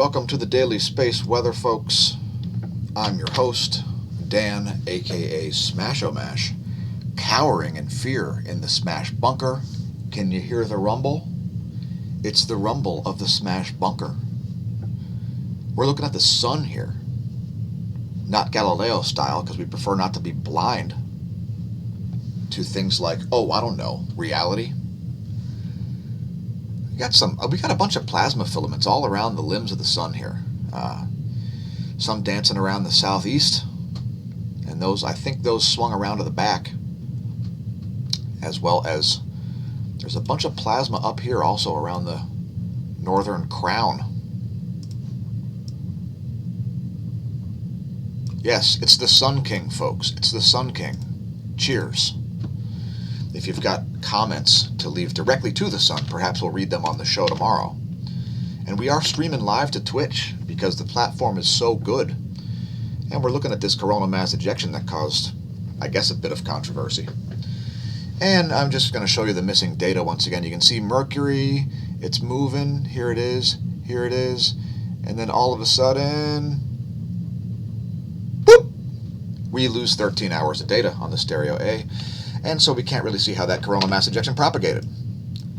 welcome to the Daily Space Weather, folks. I'm your host, Dan, aka smAsho, cowering in fear in the Smash bunker. Can you hear the rumble? It's the rumble of the Smash bunker. We're looking at the sun here. Not Galileo style, because we prefer not to be blind to things like, oh, I don't know, reality. We got a bunch of plasma filaments all around the limbs of the sun here. Some dancing around the southeast, and I think those swung around to the back, as well as there's a bunch of plasma up here also around the northern crown. Yes, it's the Sun King, folks. It's the Sun King. Cheers. If you've got comments to leave directly to the sun, perhaps we'll read them on the show tomorrow. And we are streaming live to Twitch because the platform is so good. And we're looking at this coronal mass ejection that caused, I guess, a bit of controversy. And I'm just going to show you the missing data once again. You can see Mercury, it's moving, here it is, and then all of a sudden, boop, we lose 13 hours of data on the stereo A. And so we can't really see how that coronal mass ejection propagated.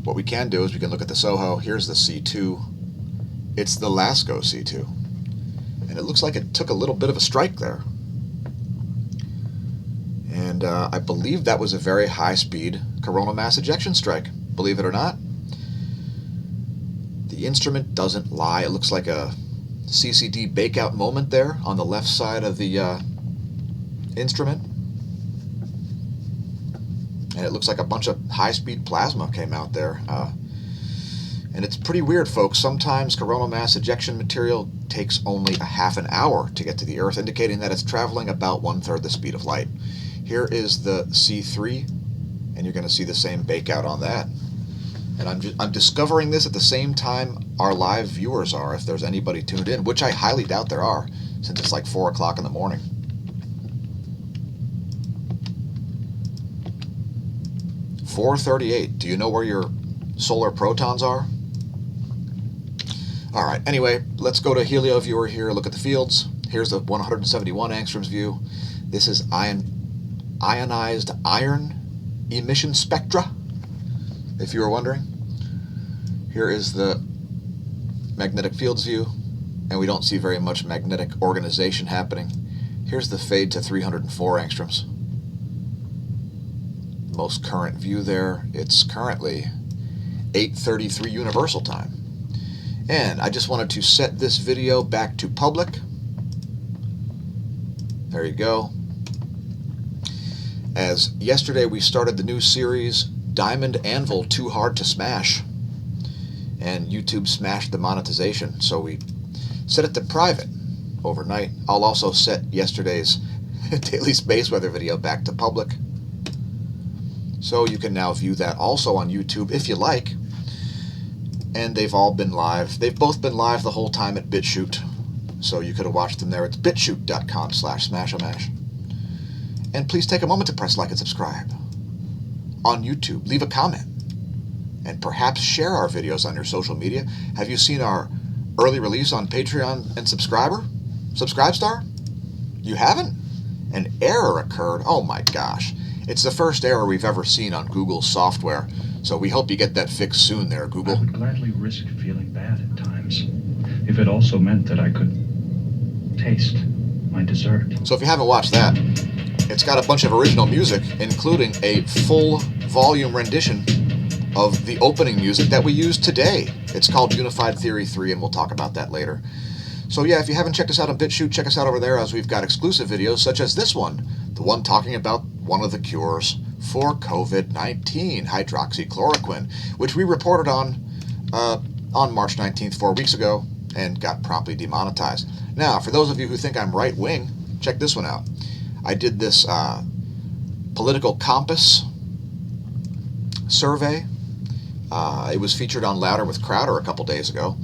What we can do is we can look at the SOHO. Here's the C2. It's the LASCO C2. And it looks like it took a little bit of a strike there. And I believe that was a very high-speed coronal mass ejection strike. Believe it or not. The instrument doesn't lie. It looks like a CCD bakeout moment there on the left side of the instrument. And it looks like a bunch of high-speed plasma came out there. And it's pretty weird, folks. Sometimes coronal mass ejection material takes only a half an hour to get to the Earth, indicating that it's traveling about 1/3 the speed of light. Here is the C3, and you're going to see the same bakeout on that. And I'm discovering this at the same time our live viewers are, if there's anybody tuned in, which I highly doubt there are, since it's like 4 o'clock in the morning. (4:38). Do you know where your solar protons are? All right. Anyway, let's go to Helio Viewer here. Look at the fields. Here's the 171 angstroms view. This is ionized iron emission spectra, if you were wondering. Here is the magnetic fields view, and we don't see very much magnetic organization happening. Here's the fade to 304 angstroms. Most current view there. It's currently 8:33 Universal Time. And I just wanted to set this video back to public. There you go. As yesterday we started the new series, Diamond Anvil Too Hard to Smash. And YouTube smashed the monetization, so we set it to private overnight. I'll also set yesterday's Daily Space Weather video back to public. So you can now view that also on YouTube if you like. And they've all been live. They've both been live the whole time at BitChute. So you could have watched them there. It's bitchute.com/smAsho. And please take a moment to press like and subscribe. On YouTube, leave a comment. And perhaps share our videos on your social media. Have you seen our early release on Patreon and Subscribestar? You haven't? An error occurred. Oh my gosh. It's the first error we've ever seen on Google's software, so we hope you get that fixed soon there, Google. I would gladly risk feeling bad at times, if it also meant that I could taste my dessert. So if you haven't watched that, it's got a bunch of original music, including a full volume rendition of the opening music that we used today. It's called Unified Theory 3, and we'll talk about that later. So yeah, if you haven't checked us out on BitChute, check us out over there, as we've got exclusive videos such as this one, the one talking about one of the cures for COVID-19, hydroxychloroquine, which we reported on March 19th, 4 weeks ago, and got promptly demonetized. Now, for those of you who think I'm right-wing, check this one out. I did this political compass survey. It was featured on Louder with Crowder a couple days ago.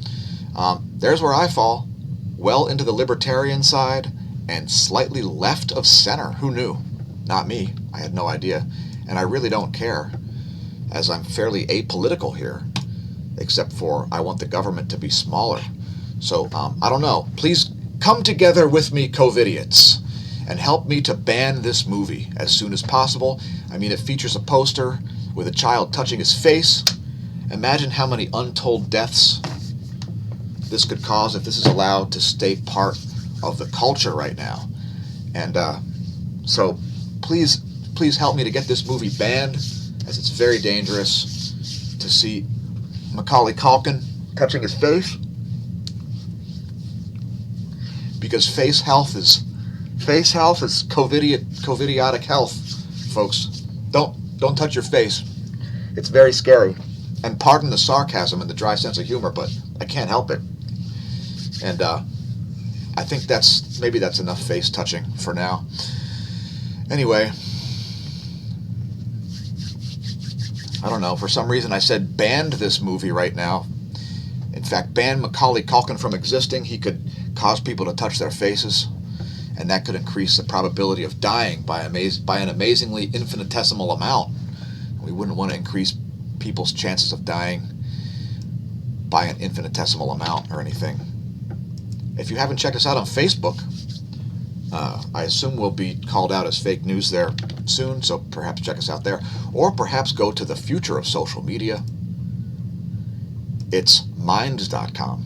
There's where I fall. Well into the libertarian side and slightly left of center. Who knew? Not me. I had no idea. And I really don't care, as I'm fairly apolitical here, except for I want the government to be smaller. So, I don't know. Please come together with me, COVIDiots, and help me to ban this movie as soon as possible. I mean, it features a poster with a child touching his face. Imagine how many untold deaths this could cause if this is allowed to stay part of the culture right now. And so please help me to get this movie banned, as it's very dangerous to see Macaulay Culkin touching his face, because face health is COVIDiotic health, folks. Don't touch your face. It's very scary. And pardon the sarcasm and the dry sense of humor, but I can't help it. And I think maybe that's enough face touching for now. Anyway, I don't know. For some reason, I said banned this movie right now. In fact, ban Macaulay Culkin from existing. He could cause people to touch their faces, and that could increase the probability of dying by an amazingly infinitesimal amount. We wouldn't want to increase people's chances of dying by an infinitesimal amount or anything. If you haven't checked us out on Facebook, I assume we'll be called out as fake news there soon, so perhaps check us out there. Or perhaps go to the future of social media. It's minds.com,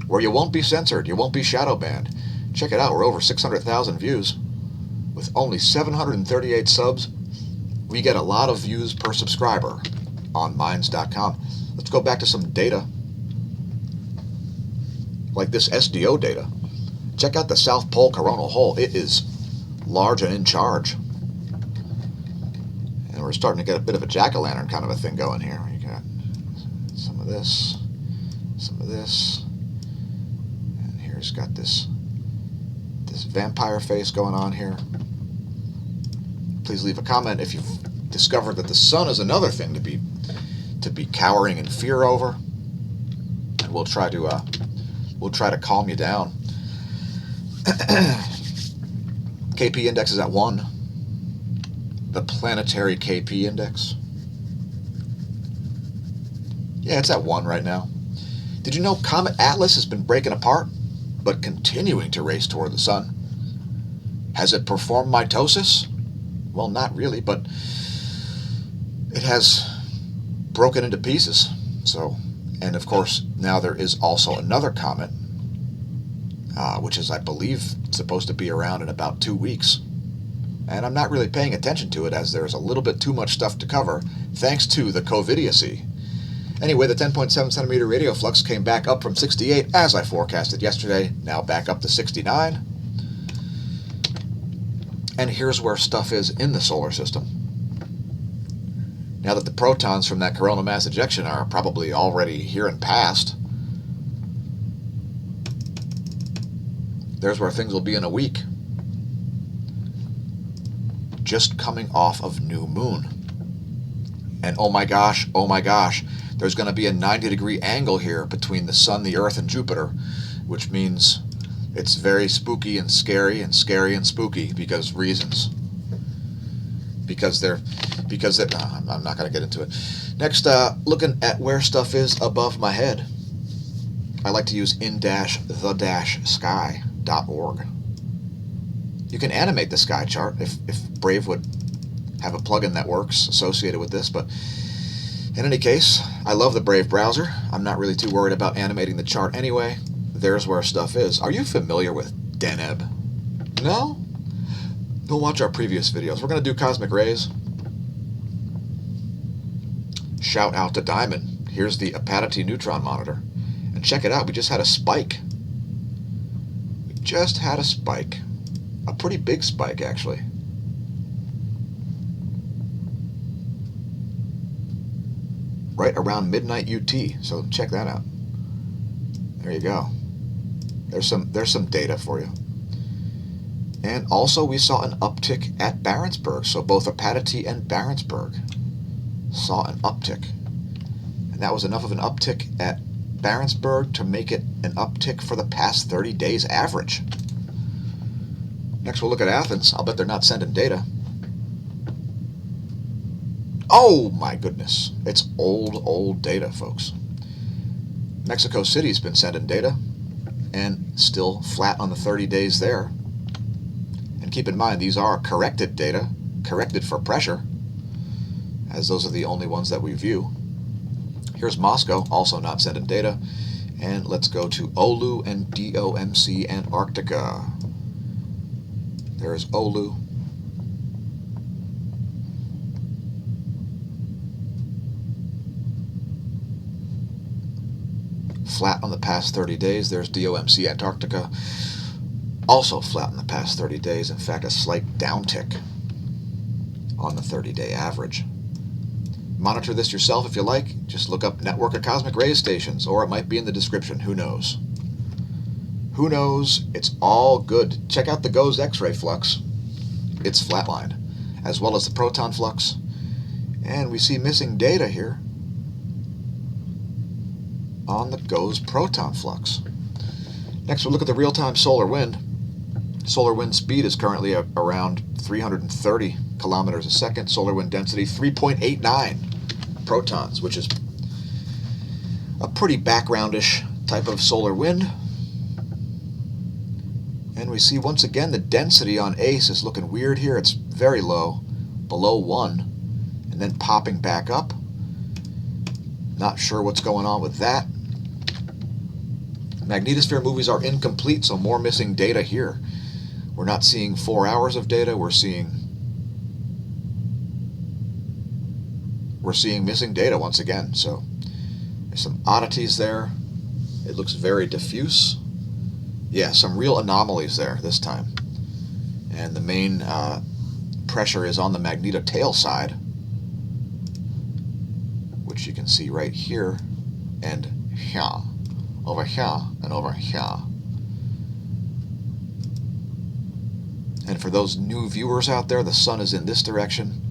where you won't be censored, you won't be shadow banned. Check it out, we're over 600,000 views. With only 738 subs, we get a lot of views per subscriber on minds.com. Let's go back to some data, like this SDO data. Check out the South Pole coronal hole. It is large and in charge. And we're starting to get a bit of a jack-o'-lantern kind of a thing going here. You got some of this, and here's got this vampire face going on here. Please leave a comment if you've discovered that the sun is another thing to be cowering in fear over. And we'll try to calm you down. KP index is at 1. The planetary KP index. Yeah, it's at 1 right now. Did you know Comet Atlas has been breaking apart, but continuing to race toward the sun? Has it performed mitosis? Well, not really, but it has broken into pieces. So, and of course, now there is also another comet, which is, I believe, supposed to be around in about 2 weeks. And I'm not really paying attention to it, as there's a little bit too much stuff to cover, thanks to the COVIDiocy. Anyway, the 10.7 centimeter radio flux came back up from 68, as I forecasted yesterday, now back up to 69. And here's where stuff is in the solar system. Now that the protons from that coronal mass ejection are probably already here and past, there's where things will be in a week. Just coming off of new moon. And oh my gosh, there's going to be a 90-degree angle here between the sun, the earth, and Jupiter, which means it's very spooky and scary and spooky because reasons. I'm not going to get into it. Next, looking at where stuff is above my head. I like to use in-the-sky.org. You can animate the sky chart if Brave would have a plugin that works associated with this, but in any case, I love the Brave browser. I'm not really too worried about animating the chart anyway. There's where stuff is. Are you familiar with Deneb? No? Go watch our previous videos. We're going to do cosmic rays. Shout out to Diamond. Here's the Apatity neutron monitor. And check it out. We just had a spike. A pretty big spike, actually. Right around midnight UT. So check that out. There you go. There's some data for you. And also we saw an uptick at Barentsburg. So both Apatity and Barentsburg saw an uptick. And that was enough of an uptick at Barentsburg to make it an uptick for the past 30 days average. Next we'll look at Athens. I'll bet they're not sending data. Oh my goodness. It's old data, folks. Mexico City's been sending data. and still flat on the 30 days there. And keep in mind, these are corrected data, corrected for pressure, as those are the only ones that we view. Here's Moscow, also not sending data. And let's go to Oulu and DOMC Antarctica. There's Oulu. Flat on the past 30 days. There's DOMC Antarctica. Also flat in the past 30 days. In fact, a slight downtick on the 30-day average. Monitor this yourself if you like. Just look up Network of Cosmic Ray Stations, or it might be in the description. Who knows? Who knows? It's all good. Check out the GOES X-ray flux. It's flatlined, as well as the proton flux. And we see missing data here on the GOES proton flux. Next, we'll look at the real-time solar wind. Solar wind speed is currently around 330 kilometers a second. Solar wind density 3.89 protons, which is a pretty backgroundish type of solar wind. And we see once again the density on ACE is looking weird here. It's very low, below 1, and then popping back up. Not sure what's going on with that. Magnetosphere movies are incomplete, so more missing data here. We're not seeing 4 hours of data. We're seeing missing data once again. So there's some oddities there. It looks very diffuse. Yeah, some real anomalies there this time. And the main pressure is on the magnetotail side, which you can see right here and here, over here and over here. And for those new viewers out there, the sun is in this direction.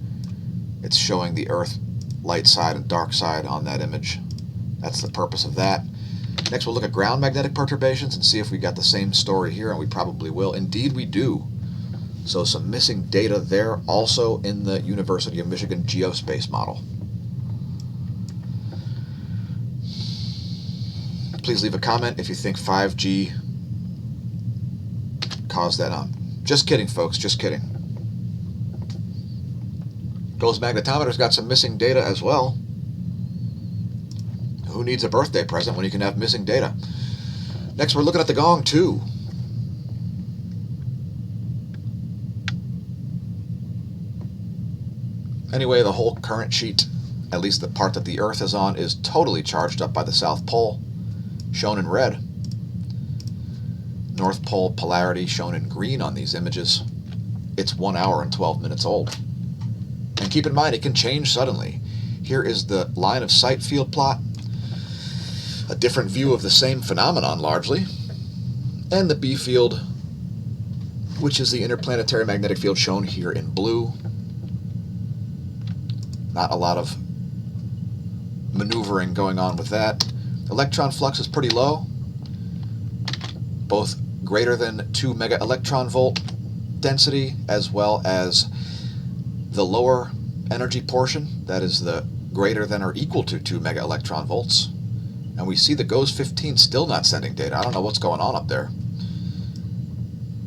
It's showing the Earth light side and dark side on that image. That's the purpose of that. Next, we'll look at ground magnetic perturbations and see if we got the same story here, and we probably will. Indeed, we do. So some missing data there, also in the University of Michigan geospace model. Please leave a comment if you think 5G caused that on. Just kidding, folks, just kidding. GOES magnetometer's got some missing data as well. Who needs a birthday present when you can have missing data? Next, we're looking at the Gong 2. Anyway, the whole current sheet, at least the part that the Earth is on, is totally charged up by the South Pole, shown in red. North Pole polarity shown in green on these images. It's 1 hour and 12 minutes old. And keep in mind, it can change suddenly. Here is the line of sight field plot. A different view of the same phenomenon, largely. And the B field, which is the interplanetary magnetic field shown here in blue. Not a lot of maneuvering going on with that. Electron flux is pretty low, both greater than 2 mega electron volt density, as well as the lower energy portion, that is the greater than or equal to 2 mega electron volts. And we see the GOES 15 still not sending data. I don't know what's going on up there.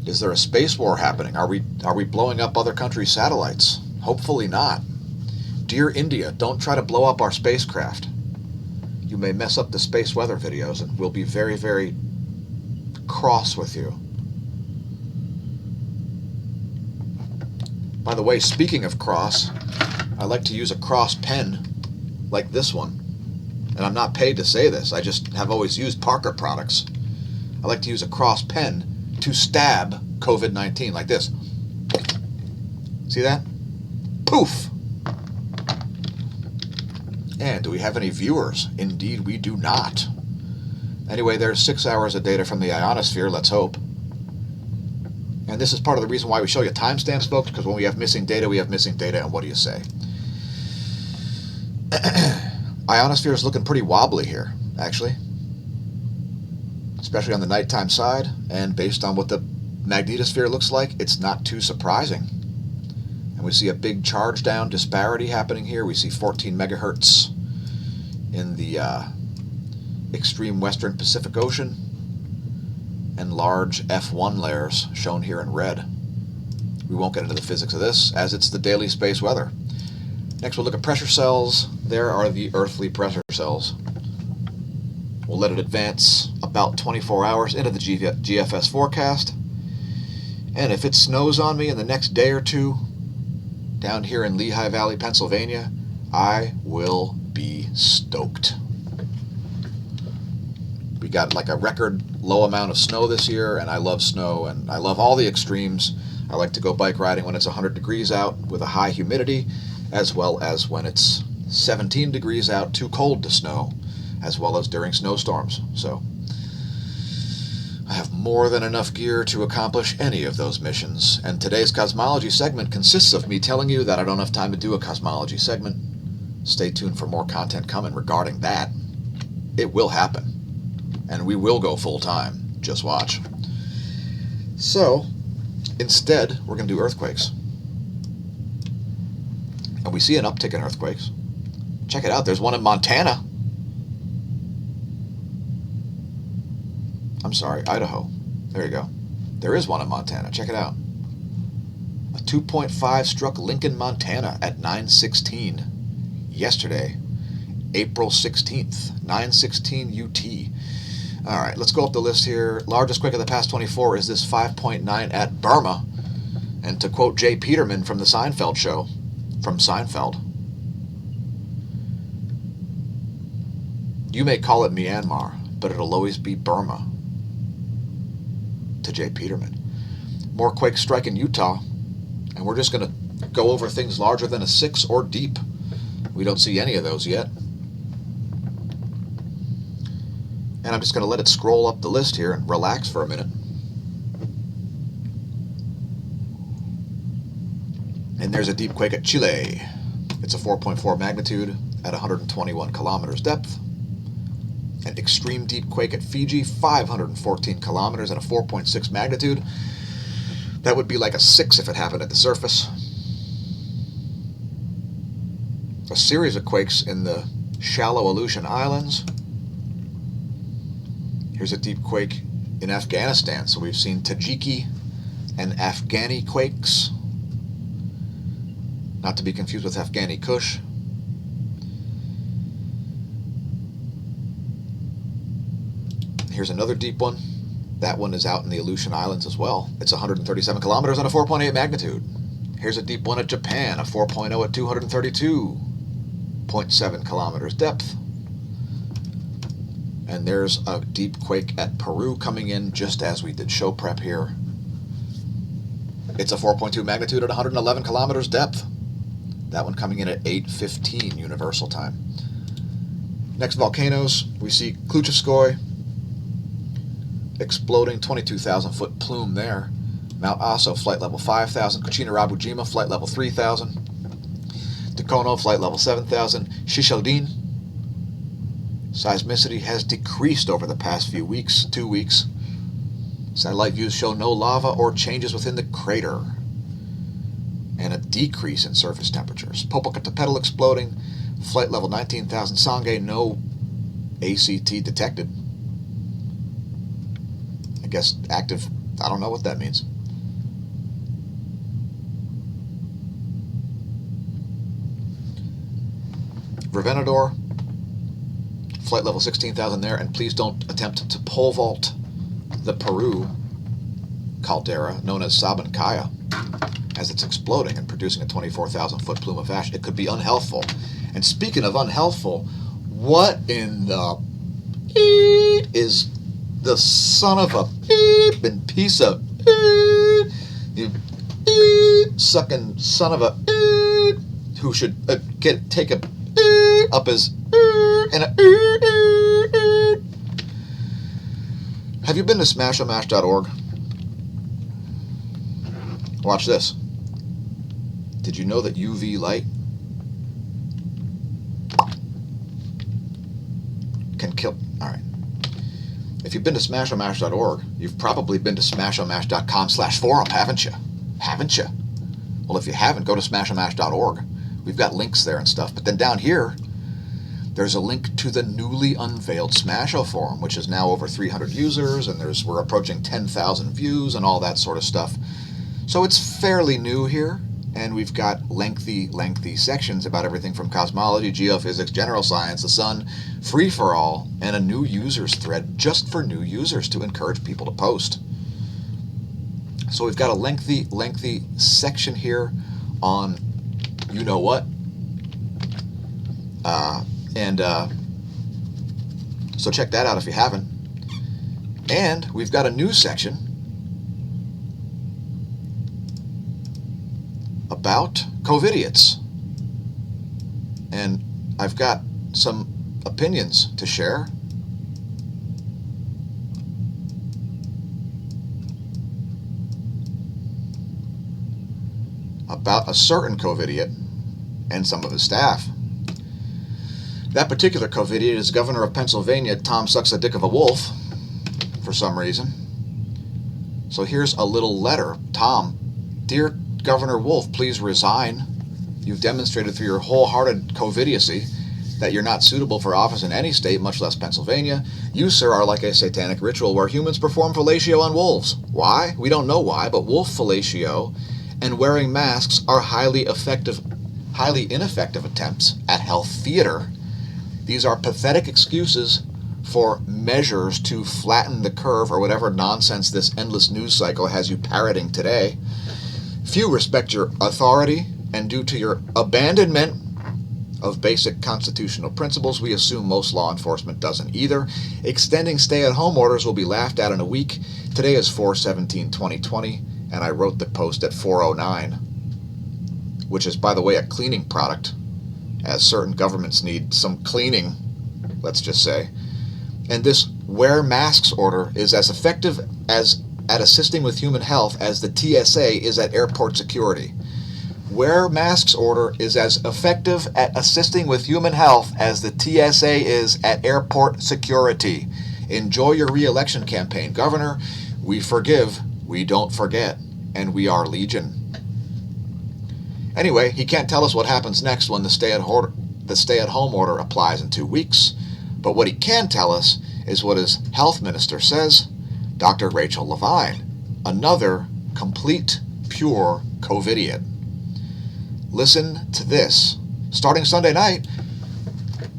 Is there a space war happening? Are we blowing up other countries' satellites? Hopefully not. Dear India, don't try to blow up our spacecraft. You may mess up the space weather videos, and we'll be very, very cross with you. By the way, speaking of cross, I like to use a cross pen like this one. And I'm not paid to say this. I just have always used Parker products. I like to use a cross pen to stab COVID-19 like this. See that? Poof! And do we have any viewers? Indeed, we do not. Anyway, there's 6 hours of data from the ionosphere, let's hope. And this is part of the reason why we show you timestamps, folks, because when we have missing data, we have missing data, and what do you say? Ionosphere is looking pretty wobbly here, actually. Especially on the nighttime side, and based on what the magnetosphere looks like, it's not too surprising. And we see a big charge down disparity happening here. We see 14 megahertz in the extreme western Pacific Ocean. and large F1 layers shown here in red. We won't get into the physics of this, as it's the daily space weather. Next, we'll look at pressure cells. There are the earthly pressure cells. We'll let it advance about 24 hours into the GFS forecast. And if it snows on me in the next day or two, down here in Lehigh Valley, Pennsylvania, I will be stoked. We got like a record low amount of snow this year, and I love snow, and I love all the extremes. I like to go bike riding when it's 100 degrees out with a high humidity, as well as when it's 17 degrees out, too cold to snow, as well as during snowstorms. So I have more than enough gear to accomplish any of those missions, and today's cosmology segment consists of me telling you that I don't have time to do a cosmology segment. Stay tuned for more content coming regarding that. It will happen, and we will go full time. Just watch. So instead, we're going to do earthquakes. And we see an uptick in earthquakes. Check it out. There's one in Montana. I'm sorry, Idaho. There you go. There is one in Montana. Check it out. A 2.5 struck Lincoln, Montana at 9:16 yesterday, April 16th, 9:16 UT. All right, let's go up the list here. Largest quake of the past 24 is this 5.9 at Burma. And to quote Jay Peterman from the Seinfeld show, from Seinfeld, "You may call it Myanmar, but it'll always be Burma." To Jay Peterman. More quakes strike in Utah, and we're just going to go over things larger than a 6 or deep. We don't see any of those yet. And I'm just going to let it scroll up the list here and relax for a minute. And there's a deep quake at Chile. It's a 4.4 magnitude at 121 kilometers depth. An extreme deep quake at Fiji, 514 kilometers and a 4.6 magnitude. That would be like a 6 if it happened at the surface. A series of quakes in the shallow Aleutian Islands. Here's a deep quake in Afghanistan. So we've seen Tajiki and Afghani quakes. Not to be confused with Afghani Kush. Here's another deep one. That one is out in the Aleutian Islands as well. It's 137 kilometers and a 4.8 magnitude. Here's a deep one at Japan, a 4.0 at 232.7 kilometers depth. And there's a deep quake at Peru coming in just as we did show prep here. It's a 4.2 magnitude at 111 kilometers depth. That one coming in at 8:15 Universal Time. Next volcanoes, we see Kluchevskoy, exploding 22,000 foot plume there. Mount Aso, flight level 5,000. Kuchina-Rabujima, flight level 3,000. Tokono, flight level 7,000. Shishaldin, seismicity has decreased over the past few weeks, 2 weeks. Satellite views show no lava or changes within the crater, and a decrease in surface temperatures. Popocatépetl exploding, flight level 19,000. Sangay, no ACT detected. I guess active, I don't know what that means. Revenador, flight level 16,000 there, and please don't attempt to pole vault the Peru caldera known as Sabancaya, as it's exploding and producing a 24,000 foot plume of ash. It could be unhealthful. And speaking of unhealthful, what in the is the son of a and piece of you sucking son of a who should take a up his and a. Have you been to smAsho.org? Watch this. Did you know that UV light can kill? All right. If you've been to smAsho.org, you've probably been to smashomash.com/forum, haven't you? Haven't you? Well, if you haven't, go to smashomash.org. We've got links there and stuff. But then down here, There's a link to the newly unveiled smAsho forum, which is now over 300 users, and we're approaching 10,000 views and all that sort of stuff. So it's fairly new here, and we've got lengthy sections about everything from cosmology, geophysics, general science, the sun, free-for-all, and a new users thread just for new users to encourage people to post. So we've got a lengthy section here on you-know-what. So check that out if you haven't. And we've got a new section about COVIDiots. And I've got some opinions to share. About a certain COVIDiot and some of his staff. That particular COVIDiot is Governor of Pennsylvania, Tom Sucks a Dick of a Wolf, for some reason. So here's a little letter. Tom, dear Governor Wolf, please resign. You've demonstrated through your wholehearted COVIDiocy that you're not suitable for office in any state, much less Pennsylvania. You, sir, are like a satanic ritual where humans perform fellatio on wolves. Why? We don't know why, but wolf fellatio and wearing masks are highly ineffective attempts at health theater. These are pathetic excuses for measures to flatten the curve or whatever nonsense this endless news cycle has you parroting today. Few respect your authority, and due to your abandonment of basic constitutional principles, we assume most law enforcement doesn't either. Extending stay-at-home orders will be laughed at in a week. Today is 4/17/2020, and I wrote the post at 4:09, which is, by the way, a cleaning product, as certain governments need some cleaning, let's just say. And this wear masks order is as effective as at assisting with human health as the TSA is at airport security. Wear masks order is as effective at assisting with human health as the TSA is at airport security. Enjoy your re-election campaign, Governor. We forgive, we don't forget, and we are legion. Anyway, he can't tell us what happens next when the stay-at-home order applies in 2 weeks, but what he can tell us is what his health minister says, Dr. Rachel Levine, another complete, pure COVIDiot. Listen to this. Starting Sunday night,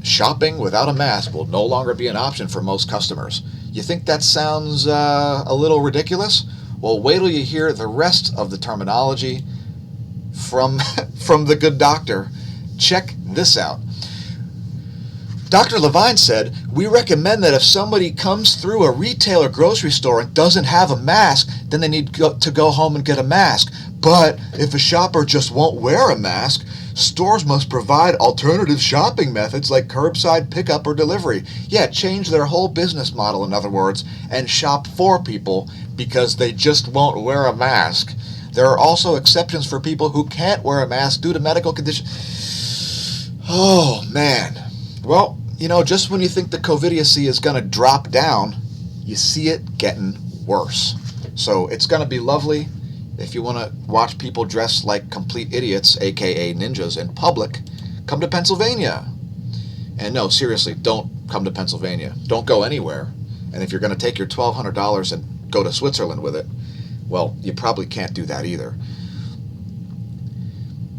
shopping without a mask will no longer be an option for most customers. You think that sounds a little ridiculous? Well, wait till you hear the rest of the terminology from the good doctor. Check this out. Dr. Levine said, we recommend that if somebody comes through a retail or grocery store and doesn't have a mask, then they need to go home and get a mask. But if a shopper just won't wear a mask, stores must provide alternative shopping methods like curbside pickup or delivery. Yeah, change their whole business model, in other words, and shop for people because they just won't wear a mask. There are also exceptions for people who can't wear a mask due to medical conditions. Oh, man. Well, you know, just when you think the COVIDiocy is going to drop down, you see it getting worse. So it's going to be lovely. If you want to watch people dressed like complete idiots, aka ninjas, in public, come to Pennsylvania. And no, seriously, don't come to Pennsylvania. Don't go anywhere. And if you're going to take your $1,200 and go to Switzerland with it, well, you probably can't do that either.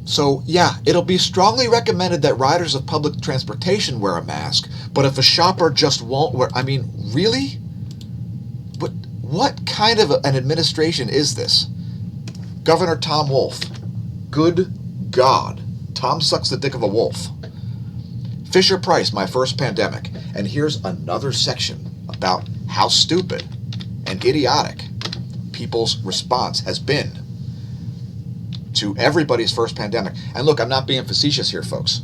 So, yeah, it'll be strongly recommended that riders of public transportation wear a mask, but if a shopper just won't wear, I mean, really? What kind of an administration is this? Governor Tom Wolf. Good God. Tom sucks the dick of a wolf. Fisher Price, my first pandemic. And here's another section about how stupid and idiotic people's response has been to everybody's first pandemic. And look, I'm not being facetious here, folks.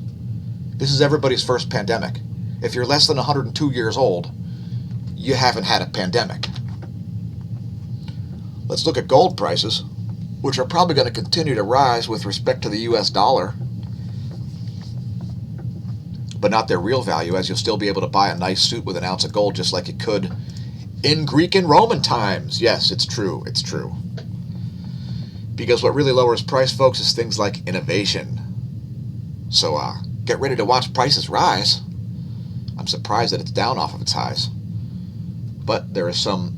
This is everybody's first pandemic. If you're less than 102 years old, you haven't had a pandemic. Let's look at gold prices, which are probably going to continue to rise with respect to the US dollar, but not their real value, as you'll still be able to buy a nice suit with an ounce of gold just like you could in Greek and Roman times. Yes, it's true. It's true. Because what really lowers price, folks, is things like innovation. So get ready to watch prices rise. I'm surprised that it's down off of its highs. But there is some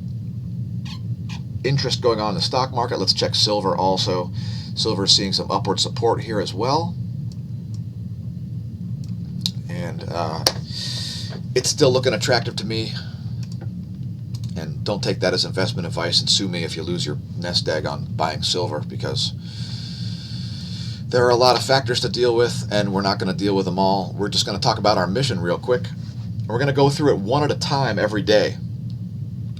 interest going on in the stock market. Let's check silver also. Silver is seeing some upward support here as well. And it's still looking attractive to me. And don't take that as investment advice and sue me if you lose your nest egg on buying silver, because there are a lot of factors to deal with, and we're not going to deal with them all. We're just going to talk about our mission real quick. We're going to go through it one at a time every day.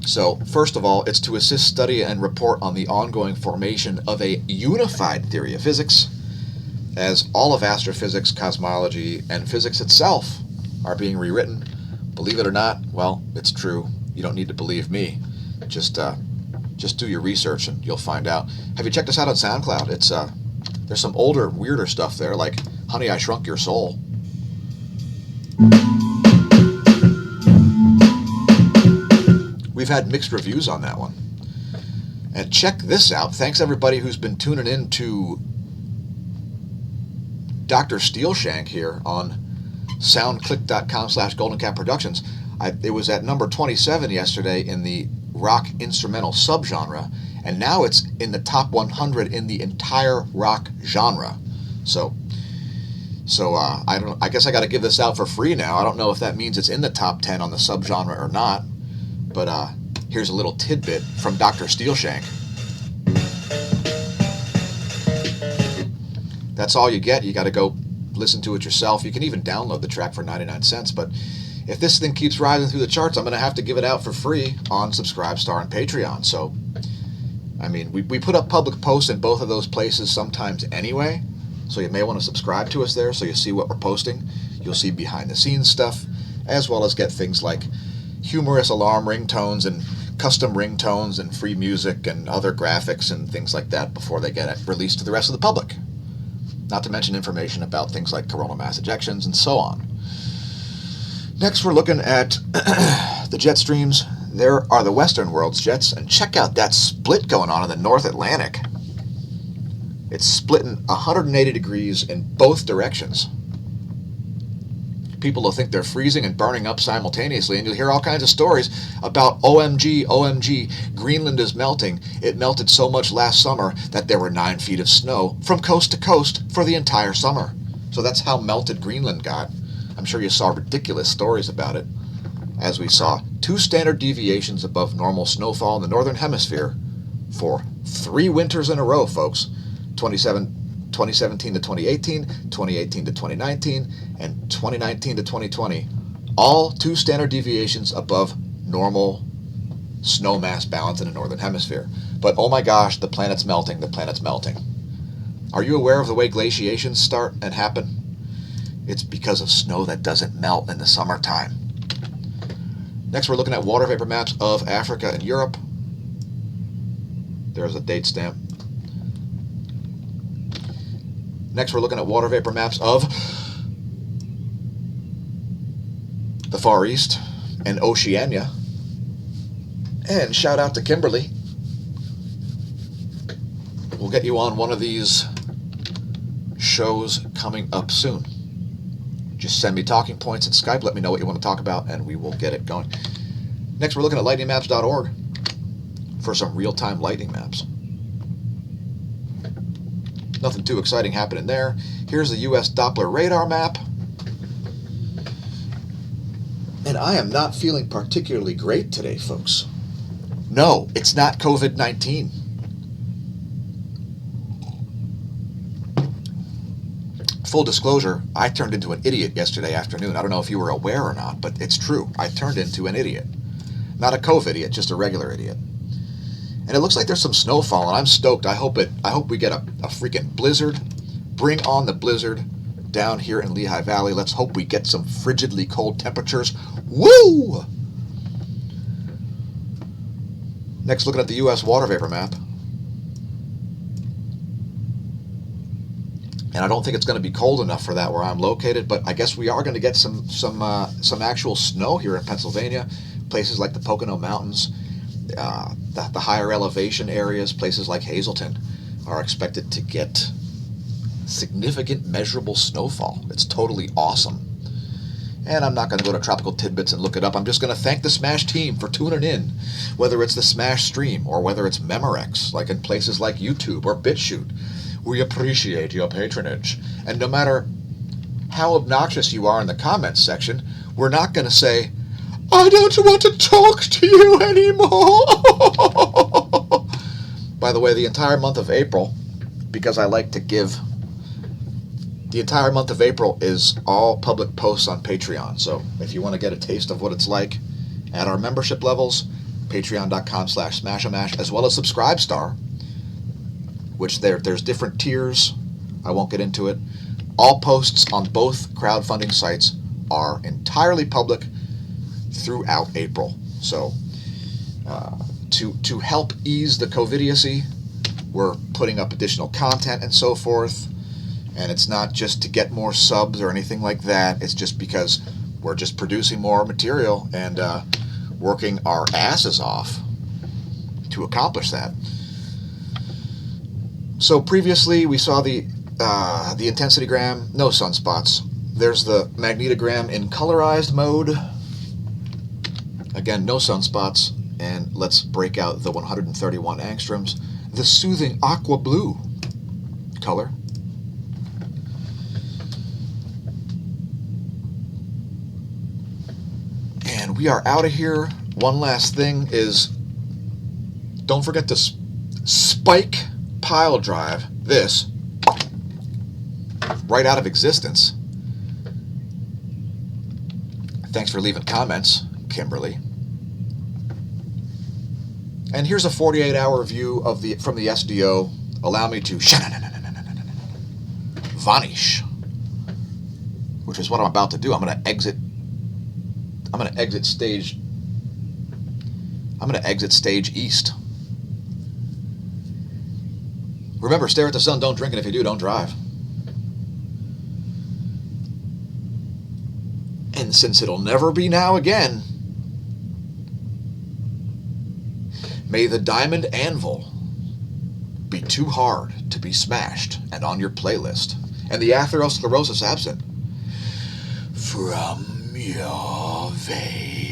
So, first of all, it's to assist, study, and report on the ongoing formation of a unified theory of physics, as all of astrophysics, cosmology, and physics itself are being rewritten. Believe it or not, well, it's true. You don't need to believe me. Just do your research and you'll find out. Have you checked us out on SoundCloud? It's there's some older, weirder stuff there, like Honey, I Shrunk Your Soul. We've had mixed reviews on that one. And check this out. Thanks everybody who's been tuning in to Dr. Steelshank here on soundclick.com/GoldenCatProductions. It was at number 27 yesterday in the rock instrumental subgenre, and now it's in the top 100 in the entire rock genre. So I guess I got to give this out for free now. I don't know if that means it's in the top 10 on the subgenre or not, but here's a little tidbit from Dr. Steelshank. That's all you get. You got to go listen to it yourself. You can even download the track for 99 cents, but if this thing keeps rising through the charts, I'm going to have to give it out for free on Subscribestar and Patreon. So, I mean, we put up public posts in both of those places sometimes anyway, so you may want to subscribe to us there so you see what we're posting. You'll see behind-the-scenes stuff, as well as get things like humorous alarm ringtones and custom ringtones and free music and other graphics and things like that before they get released to the rest of the public. Not to mention information about things like coronal mass ejections and so on. Next, we're looking at the jet streams. There are the Western world's jets, and check out that split going on in the North Atlantic. It's splitting 180 degrees in both directions. People will think they're freezing and burning up simultaneously, and you'll hear all kinds of stories about OMG, OMG, Greenland is melting. It melted so much last summer that there were 9 feet of snow from coast to coast for the entire summer. So that's how melted Greenland got. I'm sure you saw ridiculous stories about it, as we saw 2 standard deviations above normal snowfall in the Northern Hemisphere for 3 winters in a row, folks. 2017 to 2018, 2018 to 2019, and 2019 to 2020. All 2 standard deviations above normal snow mass balance in the Northern Hemisphere. But oh my gosh, the planet's melting, the planet's melting. Are you aware of the way glaciations start and happen? It's because of snow that doesn't melt in the summertime. Next, we're looking at water vapor maps of Africa and Europe. There's a date stamp. Next, we're looking at water vapor maps of the Far East and Oceania. And shout out to Kimberly. We'll get you on one of these shows coming up soon. Just send me talking points at Skype. Let me know what you want to talk about, and we will get it going. Next, we're looking at lightningmaps.org for some real-time lightning maps. Nothing too exciting happening there. Here's the U.S. Doppler radar map. And I am not feeling particularly great today, folks. No, it's not COVID-19. Full disclosure, I turned into an idiot yesterday afternoon. I don't know if you were aware or not, but it's true. I turned into an idiot. Not a COVID idiot, just a regular idiot. And it looks like there's some snowfall, and I'm stoked. I hope we get a freaking blizzard. Bring on the blizzard down here in Lehigh Valley. Let's hope we get some frigidly cold temperatures. Woo! Next, looking at the U.S. water vapor map. And I don't think it's going to be cold enough for that where I'm located, but I guess we are going to get some actual snow here in Pennsylvania. Places like the Pocono Mountains, the higher elevation areas, places like Hazleton, are expected to get significant measurable snowfall. It's totally awesome. And I'm not going to go to Tropical Tidbits and look it up. I'm just going to thank the Smash team for tuning in, whether it's the Smash stream or whether it's Memorex, like in places like YouTube or BitChute. We appreciate your patronage. And no matter how obnoxious you are in the comments section, we're not going to say, I don't want to talk to you anymore. By the way, the entire month of April, because I like to give, the entire month of April is all public posts on Patreon. So if you want to get a taste of what it's like at our membership levels, patreon.com/smashomash, as well as Subscribestar, which there's different tiers. I won't get into it. All posts on both crowdfunding sites are entirely public throughout April. So to help ease the COVIDiocy, we're putting up additional content and so forth. And it's not just to get more subs or anything like that. It's just because we're just producing more material and working our asses off to accomplish that. So previously we saw the intensity-gram, no sunspots. There's the magnetogram in colorized mode. Again, no sunspots. And let's break out the 131 angstroms. The soothing aqua blue color. And we are out of here. One last thing is, don't forget to spike pile drive this right out of existence. Thanks for leaving comments, Kimberly. And here's a 48-hour view of from the SDO. Allow me to vanish, which is what I'm about to do. I'm going to exit stage east. Remember, stare at the sun, don't drink, and if you do, don't drive. And since it'll never be now again, may the diamond anvil be too hard to be smashed and on your playlist, and the atherosclerosis absent from your veins.